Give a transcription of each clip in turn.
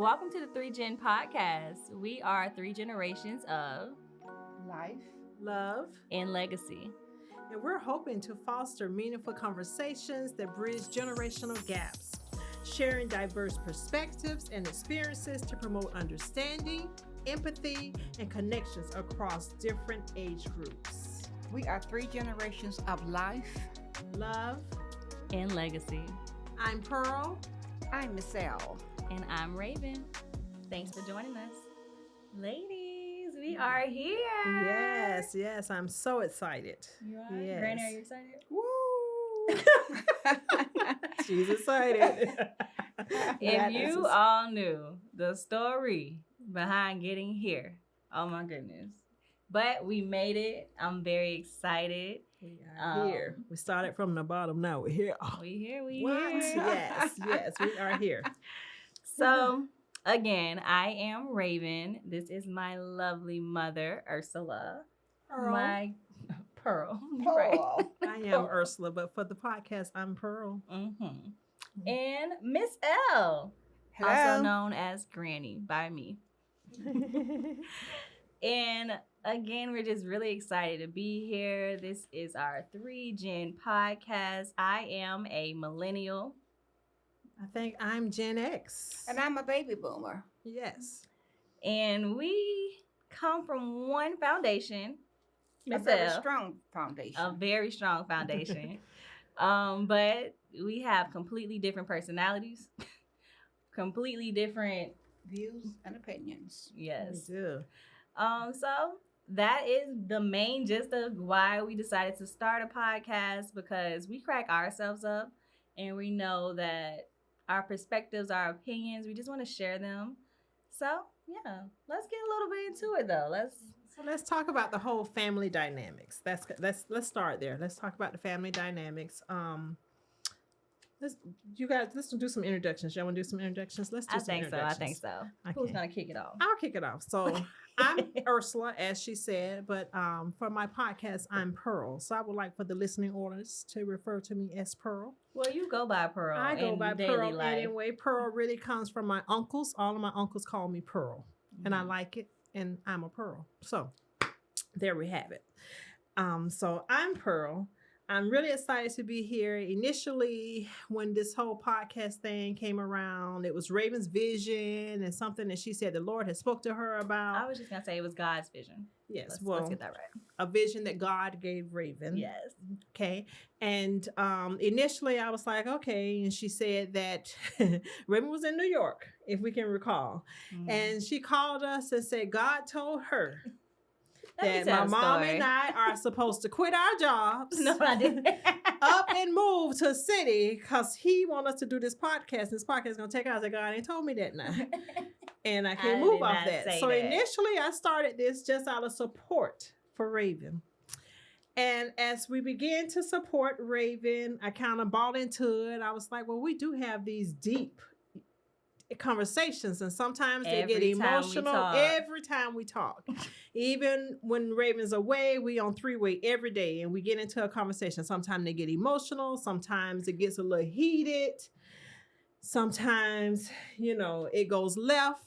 Welcome to the 3Gen podcast. We are three generations of life, love, and legacy. And we're hoping to foster meaningful conversations that bridge generational gaps, sharing diverse perspectives and experiences to promote understanding, empathy, and connections across different age groups. We are three generations of life, love, and legacy. I'm Pearl. I'm Miss L. And I'm Raven. Thanks for joining us. Ladies, we are here. Yes, I'm so excited. You are? Yes. Granny, are you excited? Woo! She's excited. If you all knew the story behind getting here, oh my goodness. But we made it. I'm very excited. We are here. We started from the bottom. Now we're here. Oh, we here. Yes, we are here. So, again, I am Raven. This is my lovely mother, Ursula. Pearl. My Pearl. Right. I am Ursula, but for the podcast, I'm Pearl. Mm-hmm. And Miss L, Hello. also known as Granny by me. And again, we're just really excited to be here. This is our 3Gen podcast. I am a millennial. I think I'm Gen X. And I'm a baby boomer. Yes. And we come from one foundation. A very strong foundation. A very strong foundation. But we have completely different personalities, completely different views and opinions. Yes. We do. So that is the main gist of why we decided to start a podcast, because we crack ourselves up and we know that our perspectives, our opinions, we just want to share them. So yeah, let's get a little bit into it though. Let's talk about the whole family dynamics. Let's start there. Let's talk about the family dynamics. Let's do some introductions. Y'all want to do some introductions? Let's do some introductions. I think so. Okay. Who's gonna kick it off? I'll kick it off. So I'm Ursula, as she said, but for my podcast, I'm Pearl. So I would like for the listening audience to refer to me as Pearl. Well, you go by Pearl. I go by daily Pearl life. anyway. Pearl really comes from my uncles. All of my uncles call me Pearl, and I like it, and I'm a Pearl. So there we have it. So I'm Pearl. I'm really excited to be here. Initially, when this whole podcast thing came around, it was Raven's vision and something that she said the Lord had spoke to her about. I was just gonna say it was God's vision. Yes, let's get that right. A vision that God gave Raven. Yes. Okay. And initially I was like, okay. And she said that Raven was in New York, if we can recall. Mm. And she called us and said, God told her that tell my a mom story. and I are supposed to quit our jobs. No, I didn't. Up and move to a city because he wants us to do this podcast. And this podcast is going to take us. I said, God ain't told me that now. And I can't move off that. So initially I started this just out of support for Raven. And as we began to support Raven, I kind of bought into it. I was like, well, we do have these deep conversations, and sometimes they get emotional every time we talk. Even when Raven's away, we on three-way every day, and we get into a conversation. Sometimes they get emotional. Sometimes it gets a little heated. Sometimes, it goes left,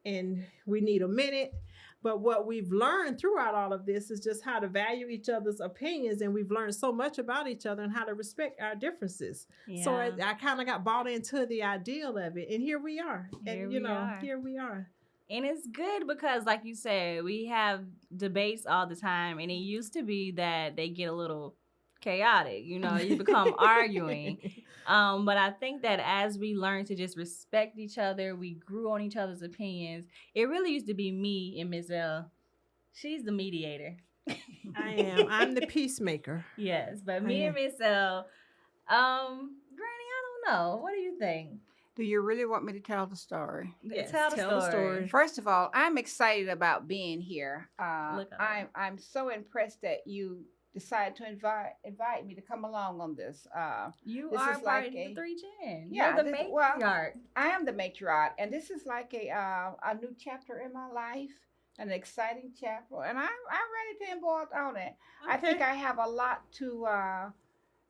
and we need a minute. But what we've learned throughout all of this is just how to value each other's opinions. And we've learned so much about each other and how to respect our differences. Yeah. So I kind of got bought into the ideal of it. And here we are. Here we are. And it's good because, like you said, we have debates all the time. And it used to be that they get a little chaotic. You become arguing. But I think that as we learn to just respect each other, we grew on each other's opinions. It really used to be me and Ms. L. She's the mediator. I am. I'm the peacemaker. Yes, but me and Ms. L. Granny, I don't know. What do you think? Do you really want me to tell the story? Yes, tell the story. First of all, I'm excited about being here. I'm so impressed that you decided to invite me to come along on this. You are part of the 3Gen. Yeah, you're the matriarch. I am the matriarch, and this is like a new chapter in my life, an exciting chapter, and I'm ready to embark on it. Okay. I think I have a lot to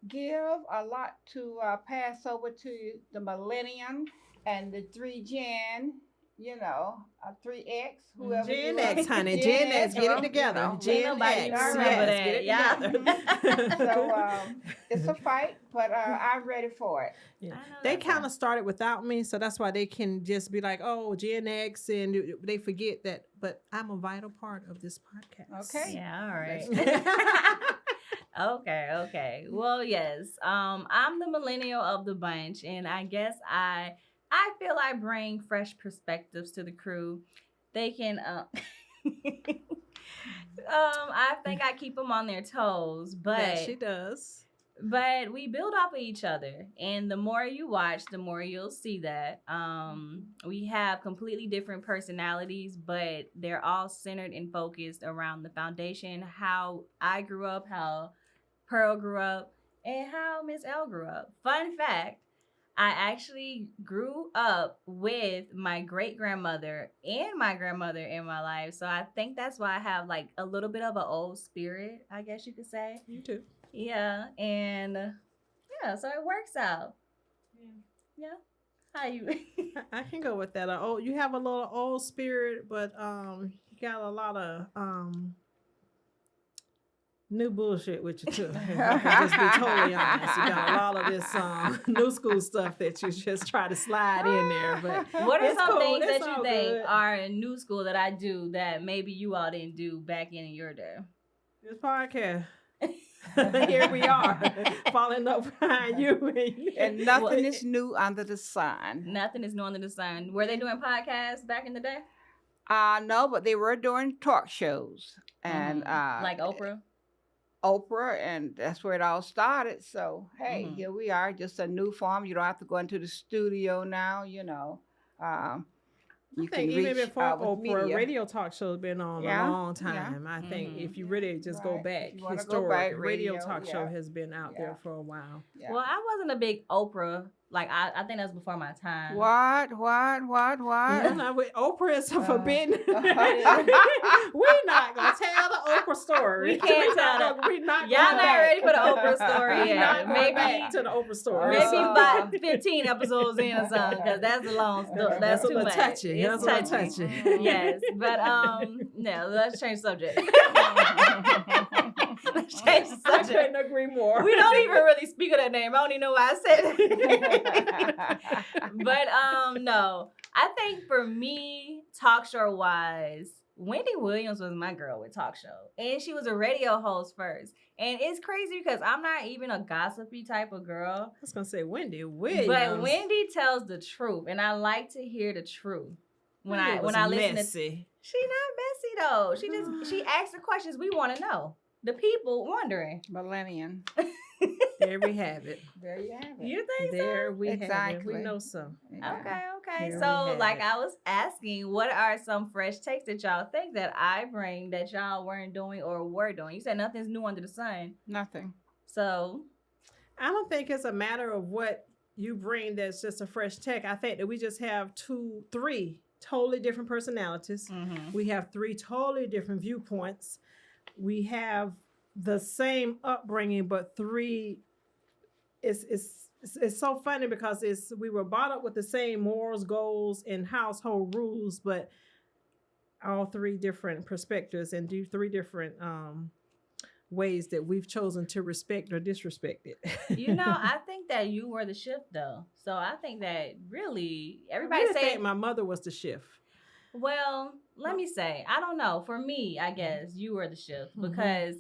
give, a lot to pass over to the millennium and the 3Gen 3X, whoever Gen you are. X, honey. Gen X, get it well, together. Ain't Gen nobody X, even All remember right. yes, that. get it Yeah. together. So it's a fight, but I'm ready for it. Yeah. I know They that's kind right. of started without me, so that's why they can just be like, "Oh, Gen X," and they forget that. But I'm a vital part of this podcast. Okay. Yeah, all right. Let's Okay. Well, yes. I'm the millennial of the bunch, and I guess I feel I bring fresh perspectives to the crew. They can I think I keep them on their toes, That but she does. we build off of each other, and the more you watch, the more you'll see that we have completely different personalities, but they're all centered and focused around the foundation, how I grew up, how Pearl grew up, and how Miss L grew up. Fun fact, I actually grew up with my great grandmother and my grandmother in my life, so I think that's why I have like a little bit of an old spirit, I guess you could say. You too. Yeah, and yeah, so it works out. Yeah. How you? I can go with that. Oh, you have a little old spirit, but you got a lot of new bullshit with you too. If I can just be totally honest, you got a lot of this new school stuff that you just try to slide in there. But What are it's some cool. things It's that you all think good. are in new school that I do that maybe you all didn't do back in your day? This podcast. Here we are, following up behind you. And nothing is new under the sun. Nothing is new under the sun. Were they doing podcasts back in the day? No, but they were doing talk shows and Like Oprah? Oprah, and that's where it all started. So hey, Mhm. here we are, just a new form. You don't have to go into the studio now. I You think can even reach before out with Oprah, media. radio talk show has been on Yeah, a long yeah. time. I think Mhm. if you really just go Right. back, If you wanna go historic, back, radio radio, talk show yeah. has been out Yeah. there for a while. Yeah. Well, I wasn't a big Oprah. Like, I think that's before my time. What? Yeah, no, with Oprah is forbidden. We're uh-huh. not gonna tell the Oprah story. We can't tell that. We're not. Y'all going not back. ready for the Oprah story We're yet. not going Maybe back to the Oprah story. maybe Oh. about 15 episodes in or something, because that's a long story. That's That's a too little much. touchy. It's That's a little touchy. touchy. Yes, but no, let's change subject. Let's change the I subject. couldn't agree more. We don't even really speak of that name. I don't even know why I said it. But no, I think for me, talk show wise, Wendy Williams was my girl with talk show, and she was a radio host first. And it's crazy because I'm not even a gossipy type of girl. I was gonna say Wendy Williams, But Wendy tells the truth, and I like to hear the truth when I listen to. messy. She not messy though. She asks the questions we want to know. The people wondering. Millennium. There we have it. There you have it. You think There we have it. Exactly. We know so. Yeah. Okay. There we So, have like it. I was asking, what are some fresh takes that y'all think that I bring that y'all weren't doing or were doing? You said nothing's new under the sun. Nothing. So, I don't think it's a matter of what you bring that's just a fresh tech. I think that we just have three totally different personalities. We have three totally different viewpoints. We have the same upbringing, but three. It's so funny because we were brought up with the same morals, goals, and household rules, but all three different perspectives and do three different ways that we've chosen to respect or disrespect it. I think that you were the shift though. So I think that really everybody I say think my mother was the shift. Well, let me say, I don't know. For me, I guess you were the shift Mhm. because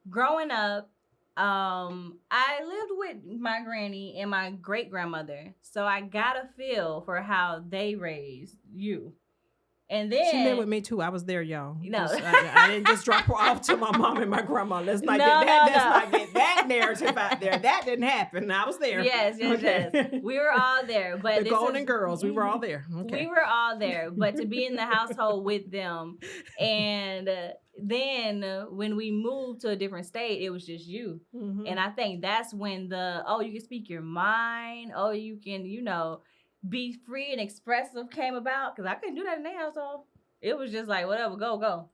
growing up, I lived with my granny and my great grandmother, so I got a feel for how they raised you. And then She lived with me too. I was there, y'all. No. I didn't just drop her off to my mom and my grandma. Let's not No, get that. no, Let's no. not get that narrative out there. That didn't happen. I was there. Yes. Okay. We were all there, but The this Golden is- Girls. We were all there. Okay. We were all there, but to be in the household with them, and then when we moved to a different state, it was just you. Mhm. And I think that's when you can speak your mind, you can, be free and expressive came about, because I couldn't do that in their household. It was just like, whatever, go.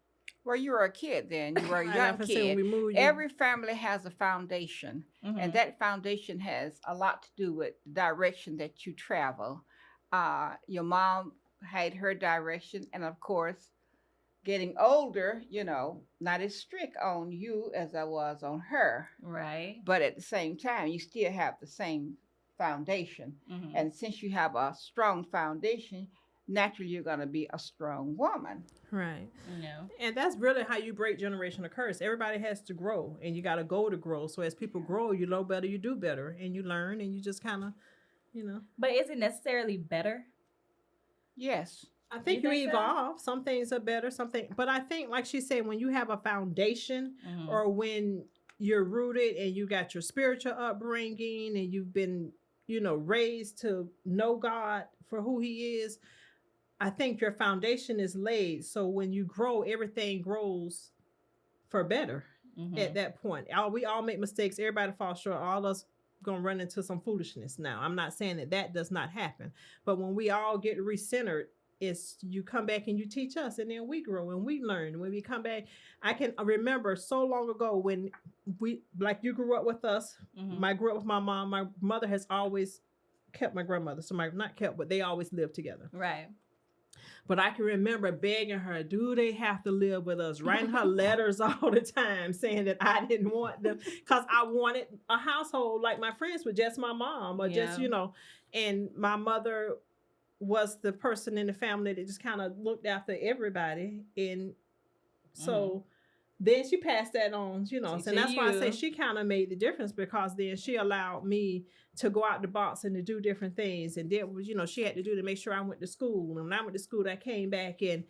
Well, you were a kid then. You were a Right, young like I said, when kid. we moved, you- Every family has a foundation, Mhm. and that foundation has a lot to do with the direction that you travel. Your mom had her direction, and of course, getting older, not as strict on you as I was on her. Right. But at the same time, you still have the same foundation. Mm-hmm. And since you have a strong foundation, naturally you're going to be a strong woman. Right. Yeah. And that's really how you break generational curse. Everybody has to grow, and you got to go to grow. So as people grow, you know better, you do better, and you learn, and you just kind of, But is it necessarily better? Yes. I think you evolve. Some things are better, but I think, like she said, when you have a foundation, or when you're rooted and you got your spiritual upbringing and you've been, raised to know God for who He is, I think your foundation is laid. So when you grow, everything grows for better at that point. We all make mistakes. Everybody falls short. All of us gonna run into some foolishness. Now, I'm not saying that does not happen, but when we all get recentered, it's you come back and you teach us, and then we grow and we learn. When we come back, I can remember so long ago when you grew up with us. I grew up with my mom. My mother has always kept my grandmother, so not kept, but they always lived together. Right. But I can remember begging her, do they have to live with us? Writing her letters all the time saying that I didn't want them because I wanted a household like my friends with just my mom or just, and my mother was the person in the family that just kind of looked after everybody. And so then she passed that on, and that's why I say she kind of made the difference, because then she allowed me to go out the box and to do different things. And then, she had to do to make sure I went to school. And when I went to school, I came back, and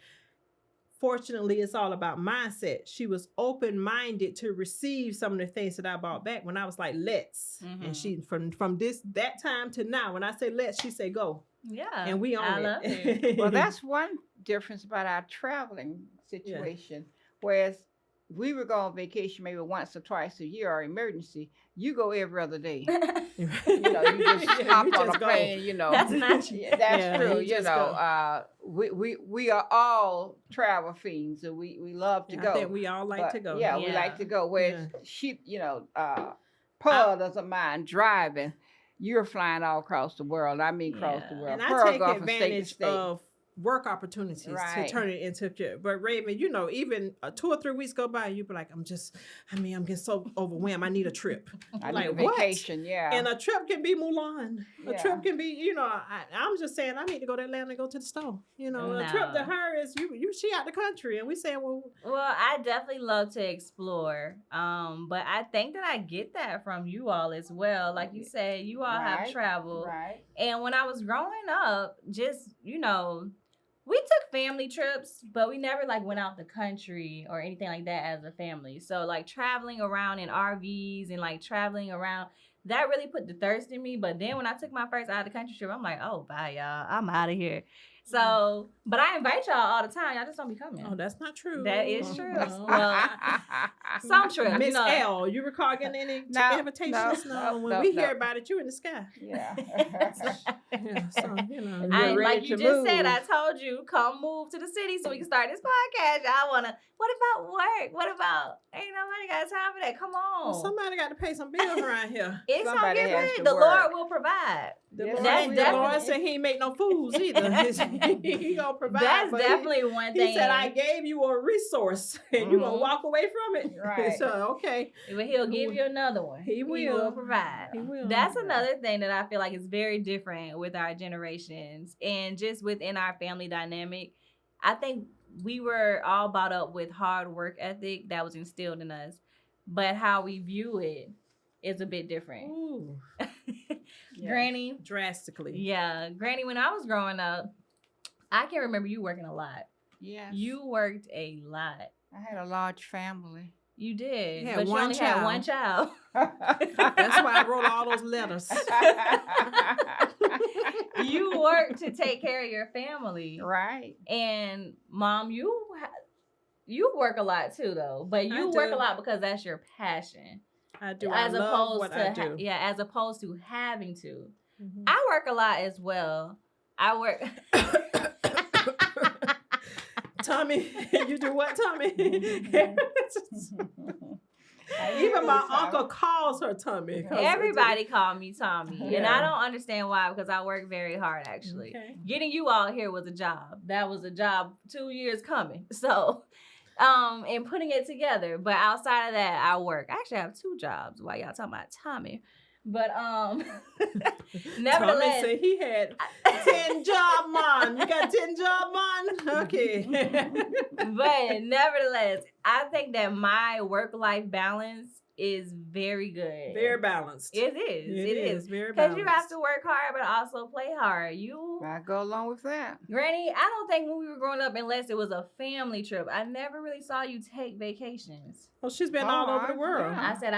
fortunately, it's all about mindset. She was open-minded to receive some of the things that I brought back when I was like, let's. And she, from that time to now, when I say let's, she say go. Yeah. And we own love it. Well, that's one difference about our traveling situation. Whereas we would go on vacation maybe once or twice a year or emergency. You go every other day. You just hop on a plane, That's not true. That's true. We are all travel fiends, and we love to go. I think we all like to go. Yeah, we like to go. Whereas she, Pearl doesn't mind driving. You're flying all across the world. I mean, across the world. And I Pearl take go from advantage state to state. of work opportunities to turn it into but Raven, even 2 or 3 weeks go by, you be like, I'm getting so overwhelmed. I need a trip. I like, need a vacation, yeah. And a trip can be Mulan. A trip can be, I'm just saying I need to go to Atlanta and go to the store. A trip to her is she out the country, and we saying, well, I definitely love to explore. But I think that I get that from you all as well. Like you said, you all have traveled. Right. And when I was growing up, just, we took family trips, but we never went out the country or anything like that as a family. So traveling around in RVs and traveling around, that really put the thirst in me. But then when I took my first out of the country trip, I'm like, oh, bye, y'all. I'm out of here. So, but I invite y'all all the time. Y'all just don't be coming. Oh, that's not true. That is true. Well, some trips. Miss L, you recall getting any invitations? No. When we hear about it, you in the sky. Yeah. Like you just said, I told you, come move to the city so we can start this podcast. Y'all wanna? What about work? What about? Ain't nobody got time for that. Come on. Well, somebody got to pay some bills around here. It's gonna get paid. The Lord will provide. The Lord said He ain't make no fools either. He gonna provide. That's definitely one thing. He said, I gave you a resource, and you gonna walk away from it. Right. So okay. But He'll give you another one. He will provide. He will. That's another thing that I feel like is very different with our generations, and just within our family dynamic. I think we were all brought up with hard work ethic that was instilled in us, but how we view it is a bit different. Ooh. Granny, drastically. Yeah, Granny, when I was growing up, I can remember you working a lot. Yes. You worked a lot. I had a large family. You did. You had but you only had one child. That's why I wrote all those letters. You work to take care of your family. Right. And Mom, you work a lot too, though. But you work a lot because that's your passion. I do. I love what I do. As opposed to having to. Mm-hmm. I work a lot as well. I work. Tommy, you do what, Tommy? I Even my uncle calls her Tommy. Everybody called me Tommy. Yeah. And I don't understand why, because I work very hard, actually. Okay. Getting you all here was a job. That was a job 2 years coming. So, and putting it together. But outside of that, I work. I actually have 2 jobs while y'all talking about Tommy. But nevertheless, Tommy said he had 10 job man. You got 10 job man? Okay. but nevertheless, I think that my work-life balance is very good. Very balanced. It is. It is. Very Because balanced. you have to work hard, but also play hard. I go along with that. Granny, I don't think when we were growing up, unless it was a family trip, I never really saw you take vacations. Well, she's been all over the world. Yeah. I said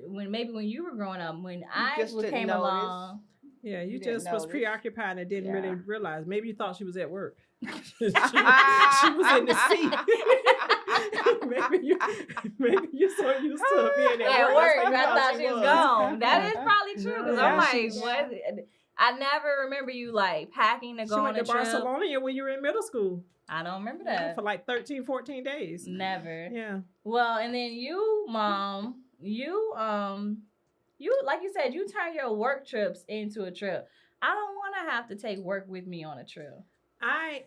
when you were growing up, when I just didn't came notice. along. Yeah, you didn't just was notice. preoccupied and didn't Yeah. really realize. Maybe you thought she was at work. she was in the seat. maybe you so used to being At at work, That's I how thought she was gone. That is probably true because I'm Yeah, like, what? I never remember you like packing to She go on went a to trip. Barcelona when you were in middle school. I don't remember that. For like 13, 14 days. Never. Yeah. Well, and then you, Mom, you like you said, you turn your work trips into a trip. I don't want to have to take work with me on a trip. I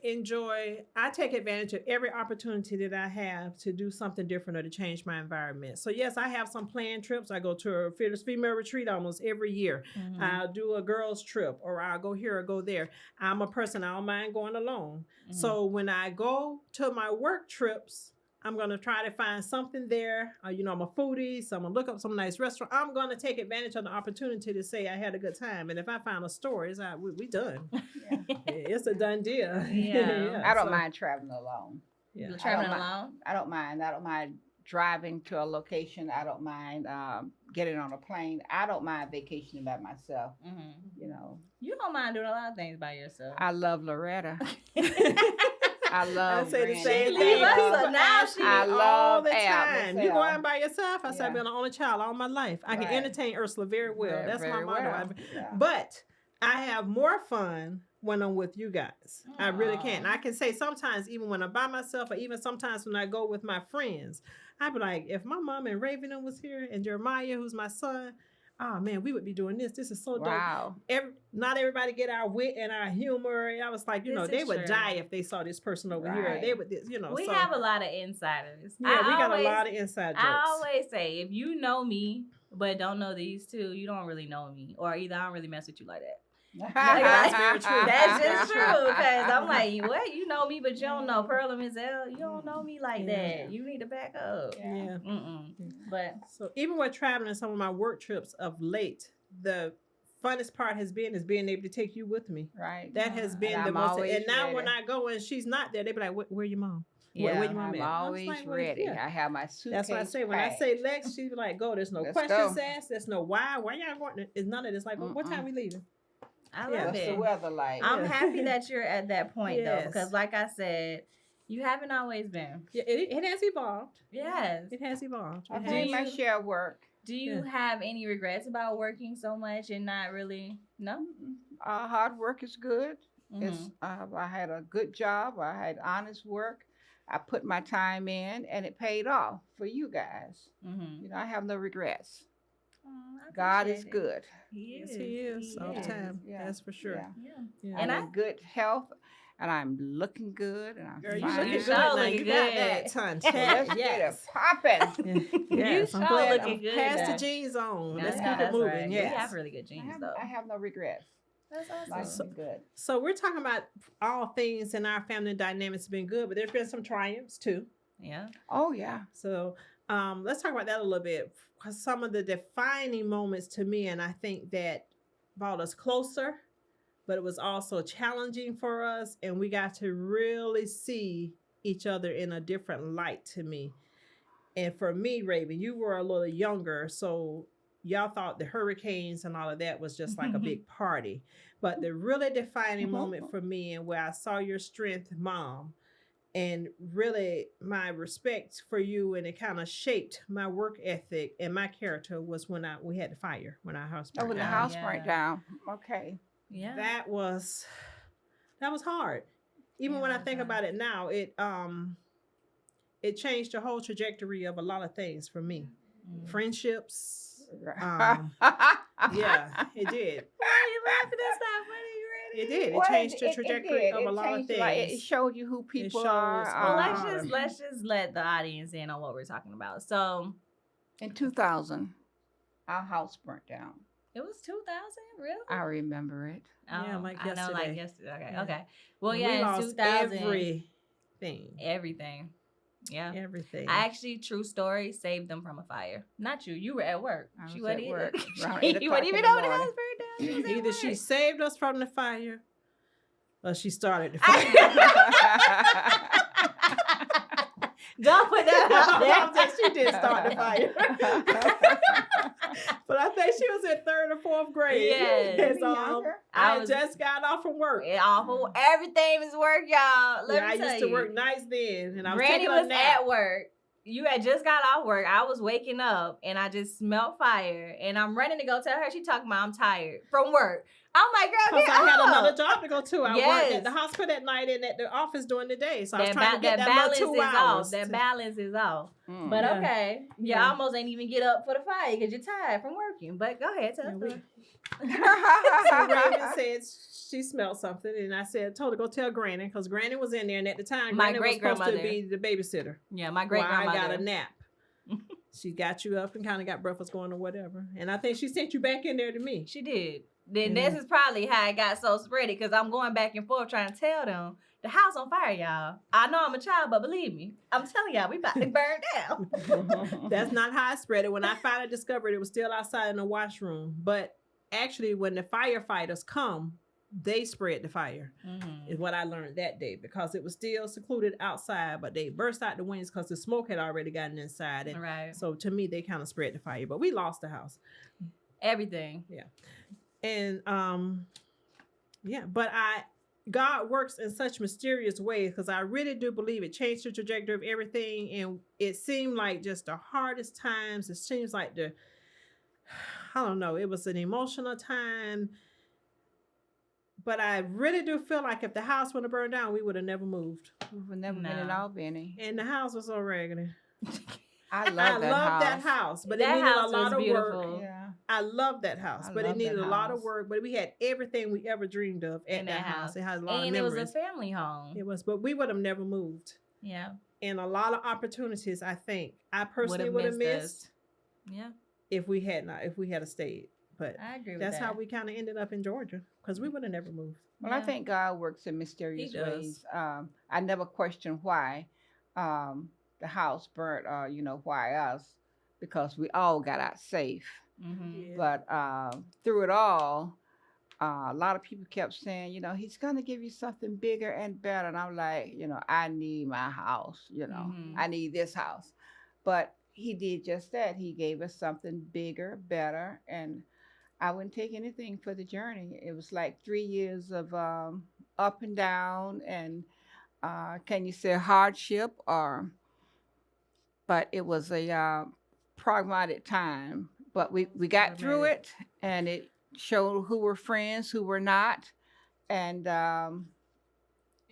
take advantage of every opportunity that I have to do something different or to change my environment. So yes, I have some planned trips. I go to a female retreat almost every year. Mm-hmm. I'll do a girls trip or I'll go here or go there. I'm a person, I don't mind going alone. Mm-hmm. So when I go to my work trips, I'm going to try to find something there. I'm a foodie, so I'm going to look up some nice restaurant. I'm going to take advantage of the opportunity to say I had a good time. And if I find a store, it's like, we done. Yeah. It's a done deal. Yeah. I don't mind traveling alone. Yeah. Traveling alone? I don't mind driving to a location. I don't mind getting on a plane. I don't mind vacationing by myself. Mm-hmm. You don't mind doing a lot of things by yourself. I love Loretta. I love. I say the Brandy. same She thing. leave us People now ask she- me I all love the Al time. myself. You going by yourself? I said Yeah. I've been an only child all my life. I can Right. entertain Ursula very well. Very, That's my very motto. well. Yeah. But I have more fun when I'm with you guys. I really can. Aw. I can say sometimes even when I'm by myself or even sometimes when I go with my friends, I'd be like, if my mom and Raven was here and Jeremiah, who's my son, oh man, we would be doing this. This is so dope. Wow. Not everybody get our wit and our humor. I was like, This they is would true. die if they saw this person over here. Right. They would, We so, have a lot of insiders. yeah, we got a always- lot of inside jokes. I always say, if you know me but don't know these two, you don't really know me, or either I don't really mess with you like that. That's very true. That's just true because I'm like, what? You know me, but you don't know Pearl and Mizelle. You don't know me like Yeah. that. You need to back up. Yeah. But So even with traveling some of my work trips of late, the funnest part has been is being able to take you with me. Right. That has been And the I'm most. always And now when ready. I go and she's not there, they be like, "Where your mom? yeah, Where your mom I'm at?" I was always like, well, ready. yeah. I have my suitcase. That's what I say. When packed. I say Lex, she be like, "Go." There's no Let's questions go. asked. There's no why. Why y'all going? It's none of this. Like, well, what time we leaving? I Yeah. love What's the it. weather like? I'm Yeah. happy that you're at that point though, Yes. because like I said, you haven't always been. Yeah, it has evolved. Yes. It has evolved. I've It made has. my share of work. Do you have any regrets about working so much and not really? No. Hard work is good. It's Mhm. I had a good job. I had honest work. I put my time in, and it paid off for you guys. Mhm. I have no regrets. Oh, I God is appreciate it. good. He Yes, is. he is all the is. time. Yeah. That's for sure. Yeah. Yeah. Yeah. And I'm I- in good health, and I'm looking good, and I'm Girl, you fine. looking You good sure now. looking You got good. that, ton. So let's get Yes. it popping. Yes, You I'm sure glad looking I'm good past now. the jeans on. Yeah, Let's keep that's it moving. right. Yes. You have really good jeans though. I have no regrets. That's awesome. Life's been good. So we're talking about all things in our family dynamics have been good, but there's been some triumphs too. Yeah. Oh yeah. So let's talk about that a little bit. 'Cause some of the defining moments to me, and I think that brought us closer, but it was also challenging for us, and we got to really see each other in a different light to me. And for me, Raven, you were a little younger, so y'all thought the hurricanes and all of that was just like a big party. But the really defining moment for me and where I saw your strength, Mom, and really my respect for you, and it kind of shaped my work ethic and my character was when we had the fire, when our house Oh, burned when the down. house Yeah. burnt down. Okay. Yeah. That was hard. Even Yeah, when I it was think hard. about it now, it changed the whole trajectory of a lot of things for me. friendships. Yeah, it did. Why are you laughing? That's not funny, ready? It did. It changed the trajectory of a lot of things. Like, it showed you who people are. Well, let's just let the audience in on what we're talking about. So, in 2000, our house burnt down. It was 2000, really? I remember it. Yeah, like yesterday. I know, like yesterday. Okay, Yeah. okay. Well, And yeah, we in lost 2000, everything. Yeah. Everything. I actually, true story, saved them from a fire. Not you. You were at work. I She was wasn't at work. Around You 8 wasn't o'clock even in the know the house morning. burned down. You was at Either she work. saved us from the fire or she started the fire. Don't put that out there. She did start the fire. But I think she was in 3rd or 4th grade. Yes. I just got off from work. Everything was work, y'all. Let me I tell used to work nights then, and I was Granny taking a was nap. at work. You had just got off work. I was waking up, and I just smelled fire. And I'm running to go tell her. She talking about I'm tired from work. I'm like, girl, Because get I had up. another job to go to. I Yes. worked at the hospital at night and at the office during the day. So I was That, trying to get that balance little 2 is hours. off. That balance is off. But Yeah. okay. You Yeah. almost ain't even get up for the fire because you're tired from working. But go ahead, tell Yeah, us. we- So Raven said she smelled something, and I told her go tell Granny, because Granny was in there, and at the time, My Granny was supposed to great-grandmother. be the babysitter. Yeah, my While great-grandmother. I got a nap. She got you up and kind of got breakfast going or whatever, and I think she sent you back in there to me. She did. Then Yeah. this is probably how it got so spready because I'm going back and forth trying to tell them the house on fire, y'all. I know I'm a child, but believe me, I'm telling y'all, we about to burn down. That's not how I spread it. When I finally discovered it was still outside in the washroom, but actually, when the firefighters come, they spread the fire. Is what I learned that day, because it was still secluded outside, but they burst out the windows because the smoke had already gotten inside. And Right. so to me, they kind of spread the fire, but we lost the house. Everything. Yeah. And but God works in such mysterious ways, because I really do believe it changed the trajectory of everything. And it seemed like just the hardest times. It seems like I don't know, it was an emotional time. But I really do feel like if the house would have burned down, we would have never moved. We would never been in Albany. And the house was so raggedy. I love that house, but that it needed house a lot of beautiful. work. Yeah. I love that house, but it needed a lot of work. But we had everything we ever dreamed of at that house. It had a lot of memories. And it was a family home. It was, but we would have never moved. Yeah. And a lot of opportunities, I think, I personally would have missed. Yeah. If we had stayed. But I agree with that's that. how we kind of ended up in Georgia, because we would have never moved. Well, I think God works in mysterious ways. I never questioned why the house burnt, why us, because we all got out safe. Mm-hmm. But through it all, a lot of people kept saying, he's going to give you something bigger and better. And I'm like, I need my house, I need this house. But he did just that. He gave us something bigger, better, and I wouldn't take anything for the journey. It was like 3 years of up and down, and can you say hardship? But it was a pragmatic time. But we got through it, and it showed who were friends, who were not. And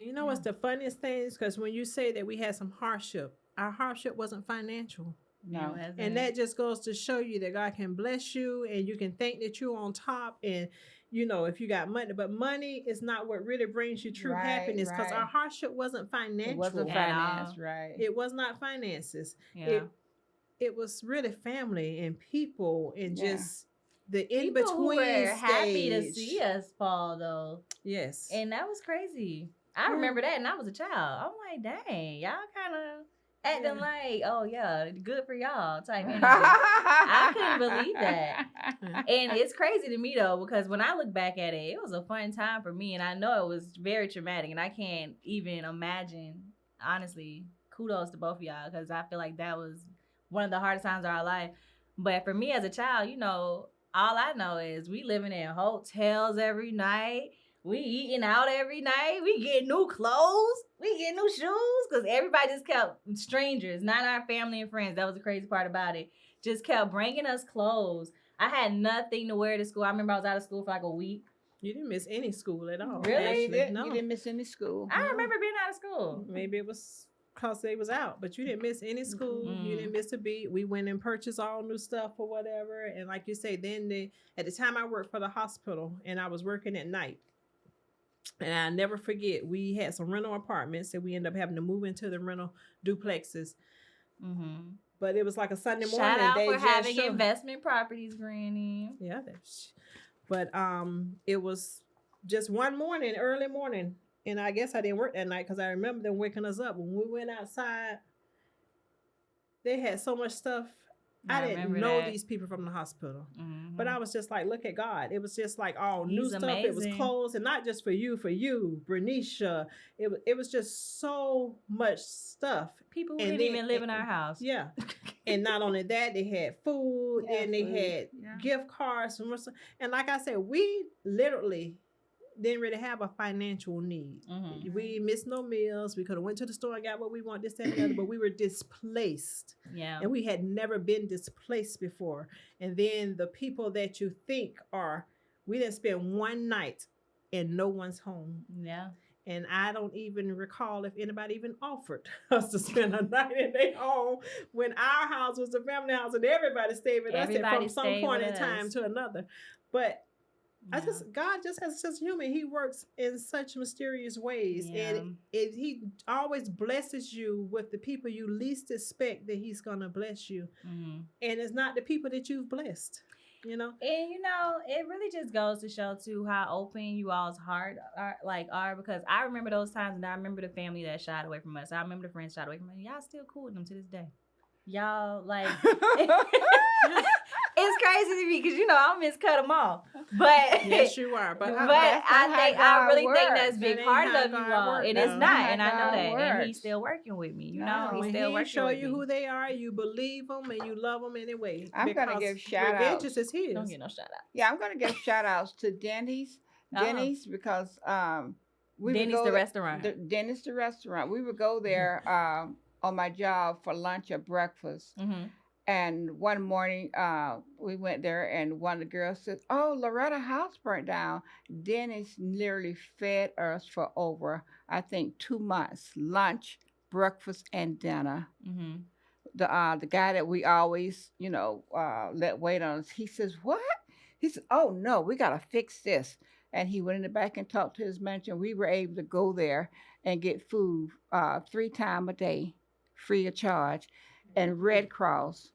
what's the funniest thing is, because when you say that we had some hardship, our hardship wasn't financial. No. And that just goes to show you that God can bless you, and you can think that you're on top, and if you got money, but money is not what really brings you true happiness, because our hardship wasn't financial. It wasn't finance, right? It was not finances. Yeah. It was really family and people, and just the in People who between were stage. happy to see us fall, though. Yes. And that was crazy. I remember that, and I was a child. I'm like, dang, y'all kind of acting like, oh yeah, good for y'all type energy. I couldn't believe that. And it's crazy to me though, because when I look back at it, it was a fun time for me, and I know it was very traumatic, and I can't even imagine. Honestly, kudos to both of y'all, because I feel like that was one of the hardest times of our life. But for me as a child, all I know is we living in hotels every night. We eating out every night. We get new clothes. We get new shoes, because everybody just kept, strangers, not our family and friends. That was the crazy part about it. Just kept bringing us clothes. I had nothing to wear to school. I remember I was out of school for like a week. You didn't miss any school at all. Really? Actually. No. You didn't miss any school. I remember being out of school. Maybe it was because they was out, but you didn't miss any school. You didn't miss a beat. We went and purchased all new stuff or whatever. And like you say, then at the time I worked for the hospital and I was working at night. And I never forget, we had some rental apartments and we ended up having to move into the rental duplexes. But it was like a Sunday morning. Shout out for having investment properties, Granny. Yeah. But it was just one morning, early morning. And I guess I didn't work that night because I remember them waking us up. When we went outside, they had so much stuff. I didn't know these people from the hospital. But I was just like, look at God. It was just like all new stuff. Amazing. It was clothes. And not just for you, Bernicia. It was just so much stuff. People who didn't even live in our house. Yeah. And not only that, they had food. And they had gift cards. And like I said, we literally didn't really have a financial need. We missed no meals. We could have went to the store and got what we want, this, that, and the other, but we were displaced. Yeah. And we had never been displaced before. And then the people that you think we didn't spend one night in no one's home. Yeah. And I don't even recall if anybody even offered us to spend a night in their home when our house was a family house and everybody stayed with us from some point in time to another. But God just has such human. He works in such mysterious ways, and he always blesses you with the people you least expect that he's gonna bless you, and it's not the people that you've blessed, And it really just goes to show too how open you all's heart are because I remember those times, and I remember the family that shied away from us. I remember the friends shied away from us. Y'all still cool with them to this day. Y'all like. It's crazy to me because I miscut them off. But yes, you are. But I really think that's big-hearted of you all. It is not, and I know that. And he's still working with me. He's still working with me. He show you who they are. You believe them and you love them anyway. I'm gonna give shout outs. Vengeance is his. Don't get no shout outs. Yeah, I'm gonna give shout outs to Denny's because Denny's the restaurant. Denny's the restaurant. We would go there on my job for lunch or breakfast. And one morning, we went there, and one of the girls said, "Oh, Loretta house burnt down." Dennis literally fed us for over, I think, 2 months, lunch, breakfast, and dinner. The guy that we always, let wait on us, he says, "What?" He said, "Oh, no, we got to fix this." And he went in the back and talked to his manager. We were able to go there and get food 3 times a day, free of charge. And Red Cross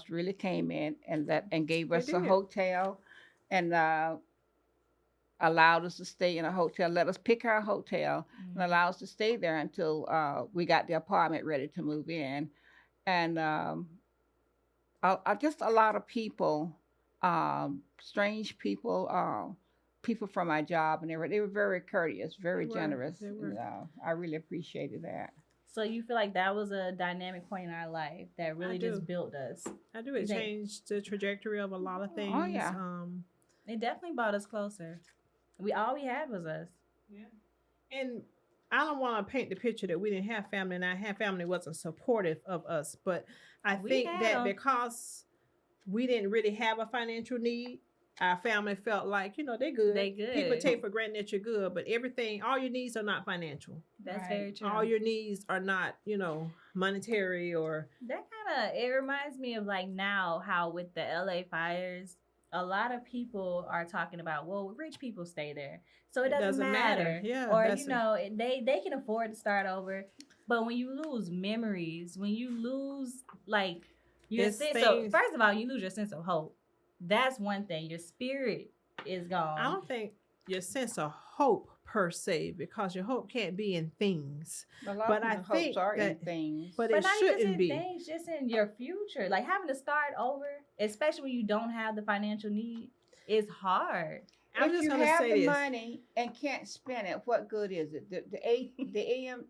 really came in and gave us a hotel and allowed us to stay in a hotel, let us pick our hotel and allow us to stay there until we got the apartment ready to move in. And just a lot of people, strange people, people from my job, and they were very courteous, very generous. They were. I really appreciated that. So you feel like that was a dynamic point in our life that really just built us? I do. It changed the trajectory of a lot of things. Oh, yeah. It definitely brought us closer. All we had was us. Yeah. And I don't want to paint the picture that we didn't have family and our family wasn't supportive of us. But I think that because we didn't really have a financial need, our family felt like, they're good. They good. People take for granted that you're good, but all your needs are not financial. That's very true. All your needs are not, monetary or. That it reminds me of like now how with the LA fires, a lot of people are talking about, well, rich people stay there. So it doesn't matter. Yeah. Or, they can afford to start over. But when you lose memories, when you lose like your sense of, first of all, you lose your sense of hope. That's one thing. Your spirit is gone. I don't think your sense of hope per se, because your hope can't be in things. But I think hopes are in things. But it shouldn't be. Things, just in your future. Like having to start over, especially when you don't have the financial need, is hard. If you have the money and can't spend it, what good is it? The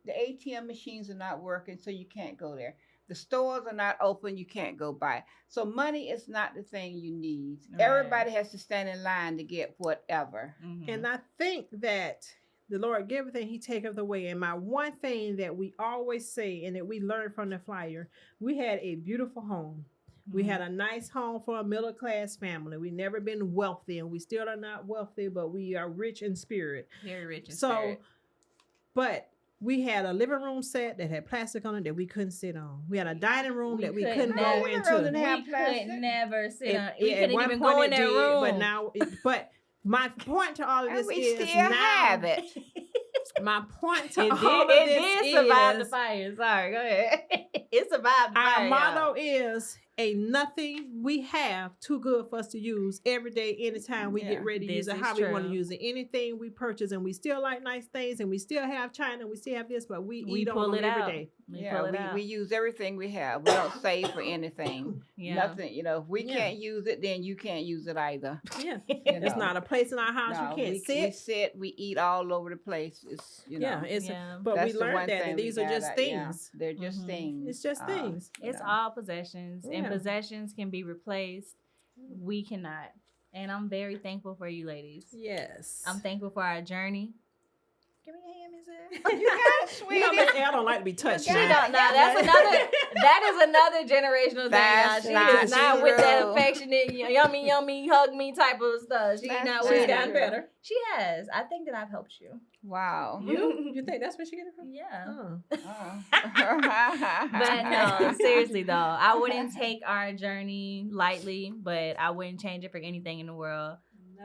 ATM machines are not working, so you can't go there. The stores are not open, you can't go buy. So money is not the thing you need. Right. Everybody has to stand in line to get whatever. And I think that the Lord giveth and he taketh away. And my one thing that we always say and that we learned from the flyer, we had a beautiful home. We had a nice home for a middle-class family. We never been wealthy, and we still are not wealthy, but we are rich in spirit. Very rich in spirit. But We had a living room set that had plastic on it that we couldn't sit on. We had a dining room that we couldn't go never into. really We have plastic. could never sit on. At We couldn't one even point go in it that did, room. but now, but my point to all of And this we is still now, have it. my point to It all did, of this it did survive the is, fire. Sorry, go ahead. It survived the our fire. motto is, ain't nothing we have too good for us to use every day, anytime we get ready to use This it, is how we want to true. use it. Anything we purchase, and we still like nice things, and we still have China, and we still have this, but we eat on pull them it every out. day. We use everything we have. We don't save for anything. Yeah. Nothing. You know, if we can't use it, then you can't use it either. Yeah, You it's know. not a place in our house No, you can't we sit. sit, we eat all over the place. It's, you know. Yeah, it's Yeah. but That's we the learned one that thing these we are just gotta- yeah, things. they're just Mhm. things. It's just things. you It's know. all possessions, and Yeah. possessions can be replaced. We cannot. And I'm very thankful for you ladies. Yes. I'm thankful for our journey. Give me a hand, Miss Ed. You got it, You sweetie. know, Miss L don't like to be touched. She She now. don't. Now that is another generational thing. That's Y'all. She not is not with that true. affectionate, yummy, hug me type of stuff. She's That's not not with She's that. gotten better. She has. I think that I've helped you. Wow. You think that's where she get it from? Yeah. Oh. But no, seriously though, I wouldn't take our journey lightly, but I wouldn't change it for anything in the world.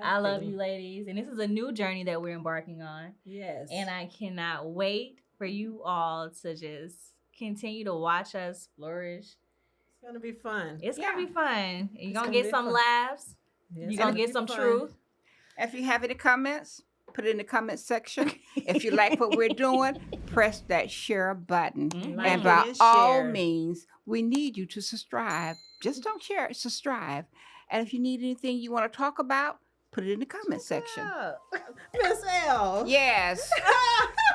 I love you ladies, and this is a new journey that we're embarking on. Yes. And I cannot wait for you all to just continue to watch us flourish. It's gonna be fun. It's gonna be fun. You're gonna gonna get be some fun. laughs. It's You're gonna get be some fun. truth. If you have any comments, put it in the comment section. If you like what we're doing, press that share button. Mhm. And Like by and all share. means, we need you to subscribe. Just don't share it, subscribe. And if you need anything you want to talk about, put it in the comment section. Miss L. Yes.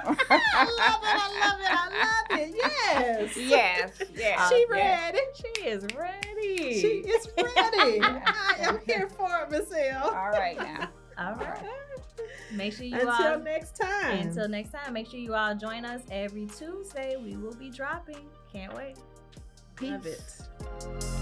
I love it. Yes. Yes. Yes. She yes. ready. She is ready. She is ready. I am here for it, Miss L. All right now. All right. Make sure you Until all next time. until next time. Make sure you all join us every Tuesday. We will be dropping. Can't wait. Love Peace. it.